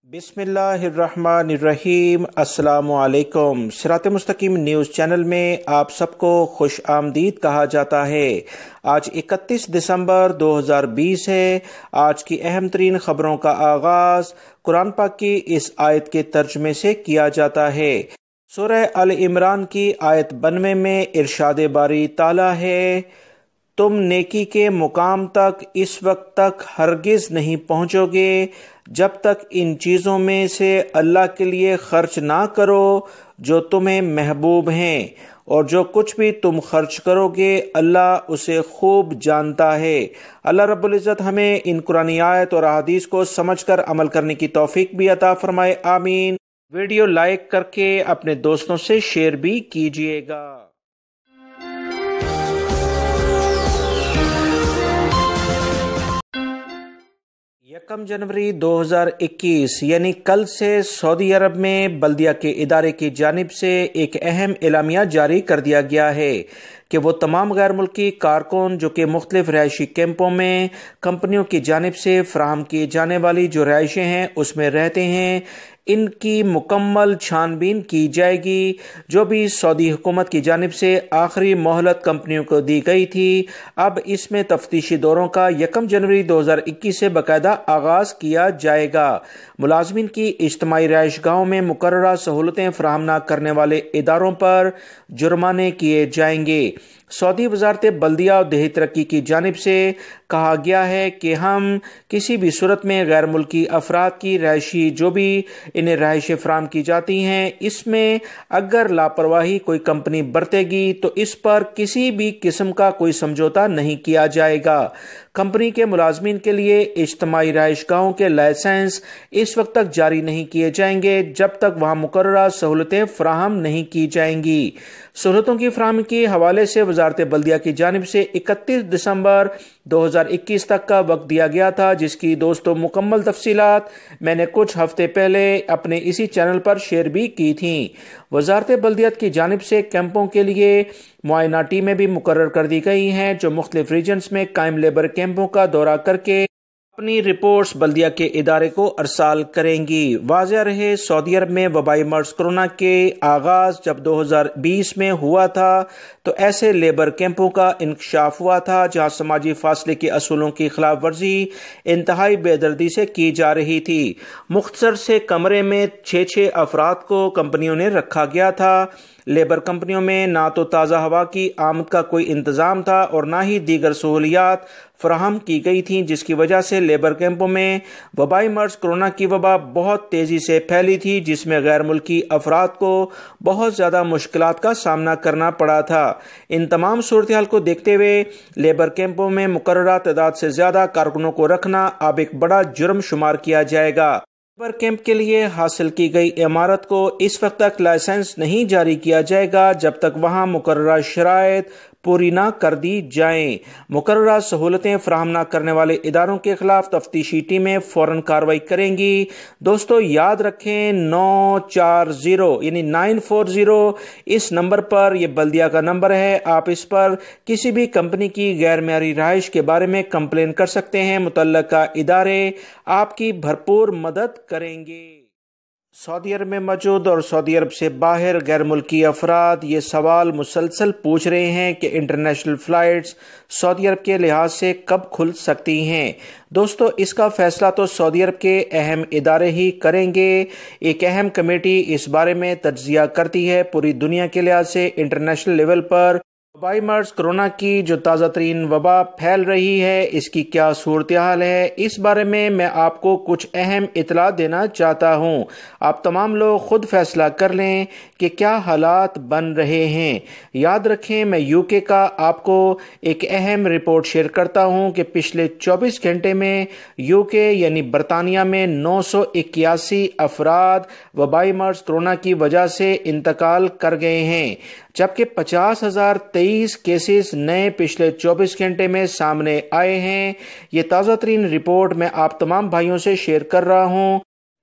بسم اللہ الرحمن الرحیم۔ السلام علیکم۔ صراط مستقیم نیوز چینل میں آپ سب کو خوش آمدید کہا جاتا ہے۔ آج 31 دسمبر 2020 ہے۔ آج کی اہم ترین خبروں کا آغاز قرآن پاک کی اس آیت کے ترجمے سے کیا جاتا ہے۔ سورہ آل عمران کی آیت 92 میں ارشاد باری تعالیٰ ہے، تم نیکی کے مقام تک اس وقت تک ہرگز نہیں پہنچو گے جب تک ان چیزوں میں سے اللہ کے لیے خرچ نہ کرو جو تمہیں محبوب ہیں، اور جو کچھ بھی تم خرچ کرو گے اللہ اسے خوب جانتا ہے۔ اللہ رب العزت ہمیں ان قرآنی آیت اور احادیث کو سمجھ کر عمل کرنے کی توفیق بھی عطا فرمائے، آمین۔ ویڈیو لائک کر کے اپنے دوستوں سے شیئر بھی کیجیے گا۔ 1 جنوری 2021 یعنی کل سے سعودی عرب میں بلدیہ کے ادارے کی جانب سے ایک اہم اعلامیہ جاری کر دیا گیا ہے کہ وہ تمام غیر ملکی کارکن جو کہ مختلف رہائشی کیمپوں میں کمپنیوں کی جانب سے فراہم کی جانے والی جو رہائشیں ہیں اس میں رہتے ہیں، ان کی مکمل چھان بین کی جائے گی۔ جو بھی سعودی حکومت کی جانب سے آخری مہلت کمپنیوں کو دی گئی تھی، اب اس میں تفتیشی دوروں کا 1 جنوری 2021 سے باقاعدہ آغاز کیا جائے گا۔ ملازمین کی اجتماعی رہائش گاہوں میں مقررہ سہولتیں فراہم نہ کرنے والے اداروں پر جرمانے کیے جائیں گے۔ سعودی وزارت بلدیہ اور دیہی ترقی کی جانب سے کہا گیا ہے کہ ہم کسی بھی صورت میں غیر ملکی افراد کی رہائشی جو بھی انہیں رہائشیں فراہم کی جاتی ہیں، اس میں اگر لاپرواہی کوئی کمپنی برتے گی تو اس پر کسی بھی قسم کا کوئی سمجھوتا نہیں کیا جائے گا۔ کمپنی کے ملازمین کے لیے اجتماعی رہائش گاہوں کے لائسنس اس وقت تک جاری نہیں کیے جائیں گے جب تک وہاں مقررہ سہولتیں فراہم نہیں کی جائیں گی۔ سہولتوں کی فراہمی کے حوالے سے وزارت بلدیہ کی جانب سے 31 دسمبر 2021 تک کا وقت دیا گیا تھا، جس کی دوستوں مکمل تفصیلات میں نے کچھ ہفتے پہلے اپنے اسی چینل پر شیئر بھی کی تھیں۔ وزارت بلدیات کی جانب سے کیمپوں کے لیے معائنہ ٹیمیں بھی مقرر کر دی گئی ہیں جو مختلف ریجنز میں قائم لیبر کیمپوں کا دورہ کر کے اپنی رپورٹس بلدیہ کے ادارے کو ارسال کریں گی۔ واضح رہے، سعودی عرب میں وبائی مرض کرونا کے آغاز جب 2020 میں ہوا تھا تو ایسے لیبر کیمپوں کا انکشاف ہوا تھا جہاں سماجی فاصلے کے اصولوں کی خلاف ورزی انتہائی بے دردی سے کی جا رہی تھی۔ مختصر سے کمرے میں 6 افراد کو کمپنیوں نے رکھا گیا تھا۔ لیبر کمپنیوں میں نہ تو تازہ ہوا کی آمد کا کوئی انتظام تھا اور نہ ہی دیگر سہولیات فراہم کی گئی تھیں، جس کی وجہ سے لیبر کیمپوں میں وبائی مرض کرونا کی وبا بہت تیزی سے پھیلی تھی، جس میں غیر ملکی افراد کو بہت زیادہ مشکلات کا سامنا کرنا پڑا تھا۔ ان تمام صورتحال کو دیکھتے ہوئے لیبر کیمپوں میں مقررہ تعداد سے زیادہ کارکنوں کو رکھنا اب ایک بڑا جرم شمار کیا جائے گا۔ لیبر کیمپ کے لیے حاصل کی گئی عمارت کو اس وقت تک لائسنس نہیں جاری کیا جائے گا جب تک وہاں مقررہ شرائط پوری نہ کر دی جائیں۔ مقررہ سہولتیں فراہم نہ کرنے والے اداروں کے خلاف تفتیشی ٹیمیں فوراً کارروائی کریں گی۔ دوستو یاد رکھیں 940 یعنی 940 اس نمبر پر، یہ بلدیہ کا نمبر ہے، آپ اس پر کسی بھی کمپنی کی غیر معیاری رہائش کے بارے میں کمپلین کر سکتے ہیں۔ متعلقہ ادارے آپ کی بھرپور مدد کریں گے۔ سعودی عرب میں موجود اور سعودی عرب سے باہر غیر ملکی افراد یہ سوال مسلسل پوچھ رہے ہیں کہ انٹرنیشنل فلائٹس سعودی عرب کے لحاظ سے کب کھل سکتی ہیں۔ دوستو اس کا فیصلہ تو سعودی عرب کے اہم ادارے ہی کریں گے۔ ایک اہم کمیٹی اس بارے میں تجزیہ کرتی ہے۔ پوری دنیا کے لحاظ سے انٹرنیشنل لیول پر وبائی مرض کرونا کی جو تازہ ترین وبا پھیل رہی ہے، اس کی کیا صورتحال ہے، اس بارے میں آپ کو کچھ اہم اطلاع دینا چاہتا ہوں۔ آپ تمام لوگ خود فیصلہ کر لیں کہ کیا حالات بن رہے ہیں۔ یاد رکھیں میں UK کا آپ کو ایک اہم رپورٹ شیئر کرتا ہوں کہ پچھلے 24 گھنٹے میں UK یعنی برطانیہ میں 981 افراد وبائی مرض کرونا کی وجہ سے انتقال کر گئے ہیں، جبکہ 50,023 کیسز نئے پچھلے 24 گھنٹے میں سامنے آئے ہیں۔ یہ تازہ ترین رپورٹ میں آپ تمام بھائیوں سے شیئر کر رہا ہوں۔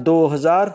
2000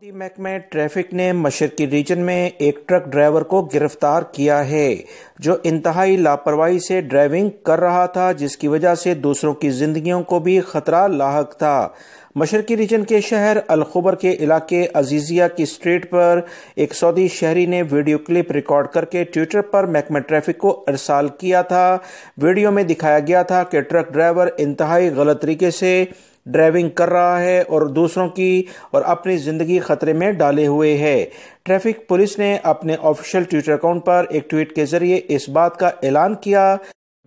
سعودی محکمہ ٹریفک نے مشرقی ریجن میں ایک ٹرک ڈرائیور کو گرفتار کیا ہے جو انتہائی لاپرواہی سے ڈرائیونگ کر رہا تھا، جس کی وجہ سے دوسروں کی زندگیوں کو بھی خطرہ لاحق تھا۔ مشرقی ریجن کے شہر الخبر کے علاقے عزیزیہ کی اسٹریٹ پر ایک سعودی شہری نے ویڈیو کلپ ریکارڈ کر کے ٹویٹر پر محکمہ ٹریفک کو ارسال کیا تھا۔ ویڈیو میں دکھایا گیا تھا کہ ٹرک ڈرائیور انتہائی غلط طریقے سے ڈرائیونگ کر رہا ہے اور دوسروں کی اور اپنی زندگی خطرے میں ڈالے ہوئے ہے۔ ٹریفک پولیس نے اپنے آفیشیل ٹویٹر اکاؤنٹ پر ایک ٹویٹ کے ذریعے اس بات کا اعلان کیا۔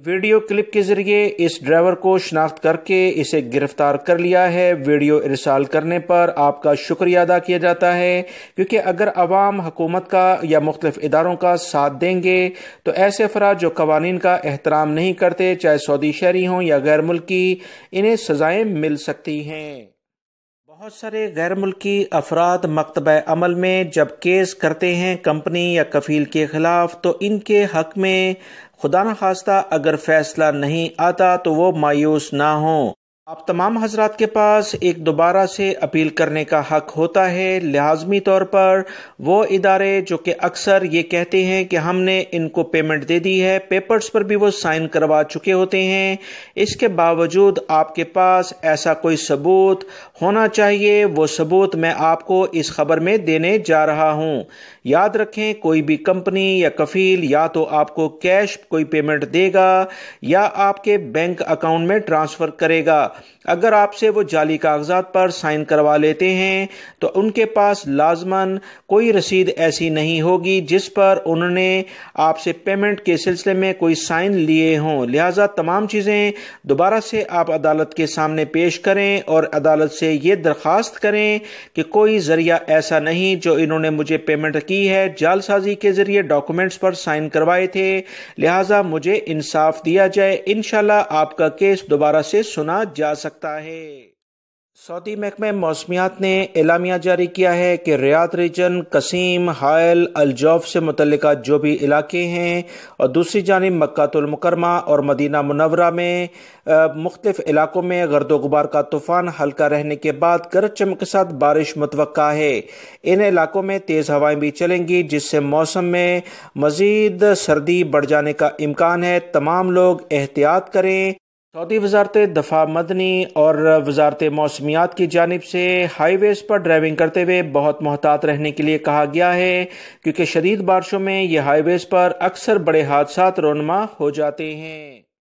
ویڈیو کلپ کے ذریعے اس ڈرائیور کو شناخت کر کے اسے گرفتار کر لیا ہے۔ ویڈیو ارسال کرنے پر آپ کا شکریہ ادا کیا جاتا ہے، کیونکہ اگر عوام حکومت کا یا مختلف اداروں کا ساتھ دیں گے تو ایسے افراد جو قوانین کا احترام نہیں کرتے، چاہے سعودی شہری ہوں یا غیر ملکی، انہیں سزائیں مل سکتی ہیں۔ بہت سارے غیر ملکی افراد مکتبہ عمل میں جب کیس کرتے ہیں کمپنی یا کفیل کے خلاف، تو ان کے حق میں خدا نخواستہ اگر فیصلہ نہیں آتا تو وہ مایوس نہ ہوں۔ آپ تمام حضرات کے پاس ایک دوبارہ سے اپیل کرنے کا حق ہوتا ہے، لازمی طور پر وہ ادارے جو کہ اکثر یہ کہتے ہیں کہ ہم نے ان کو پیمنٹ دے دی ہے، پیپرز پر بھی وہ سائن کروا چکے ہوتے ہیں، اس کے باوجود آپ کے پاس ایسا کوئی ثبوت ہونا چاہیے۔ وہ ثبوت میں آپ کو اس خبر میں دینے جا رہا ہوں۔ یاد رکھیں، کوئی بھی کمپنی یا کفیل یا تو آپ کو کیش کوئی پیمنٹ دے گا یا آپ کے بینک اکاؤنٹ میں ٹرانسفر کرے گا۔ اگر آپ سے وہ جعلی کاغذات پر سائن کروا لیتے ہیں تو ان کے پاس لازماً کوئی رسید ایسی نہیں ہوگی جس پر انہوں نے آپ سے پیمنٹ کے سلسلے میں کوئی سائن لیے ہوں۔ لہٰذا تمام چیزیں دوبارہ سے آپ عدالت کے سامنے پیش کریں اور عدالت سے یہ درخواست کریں کہ کوئی ذریعہ ایسا نہیں جو انہوں نے مجھے پیمنٹ کی ہے، جعل سازی کے ذریعے ڈاکومنٹس پر سائن کروائے تھے، لہٰذا مجھے انصاف دیا جائے۔ انشاءاللہ آپ کا کیس دوبارہ سے سنا جا سکتا ہے۔ سعودی محکمہ موسمیات نے اعلامیہ جاری کیا ہے کہ ریاض ریجن، قصیم، حائل، الجوف سے متعلقہ جو بھی علاقے ہیں اور دوسری جانب مکہ المکرمہ اور مدینہ منورہ میں مختلف علاقوں میں گرد و غبار کا طوفان ہلکا رہنے کے بعد گرج چمک کے ساتھ بارش متوقع ہے۔ ان علاقوں میں تیز ہوائیں بھی چلیں گی، جس سے موسم میں مزید سردی بڑھ جانے کا امکان ہے۔ تمام لوگ احتیاط کریں۔ سعودی وزارت دفاع مدنی اور وزارت موسمیات کی جانب سے ہائی ویز پر ڈرائیونگ کرتے ہوئے بہت محتاط رہنے کے لیے کہا گیا ہے، کیونکہ شدید بارشوں میں یہ ہائی ویز پر اکثر بڑے حادثات رونما ہو جاتے ہیں۔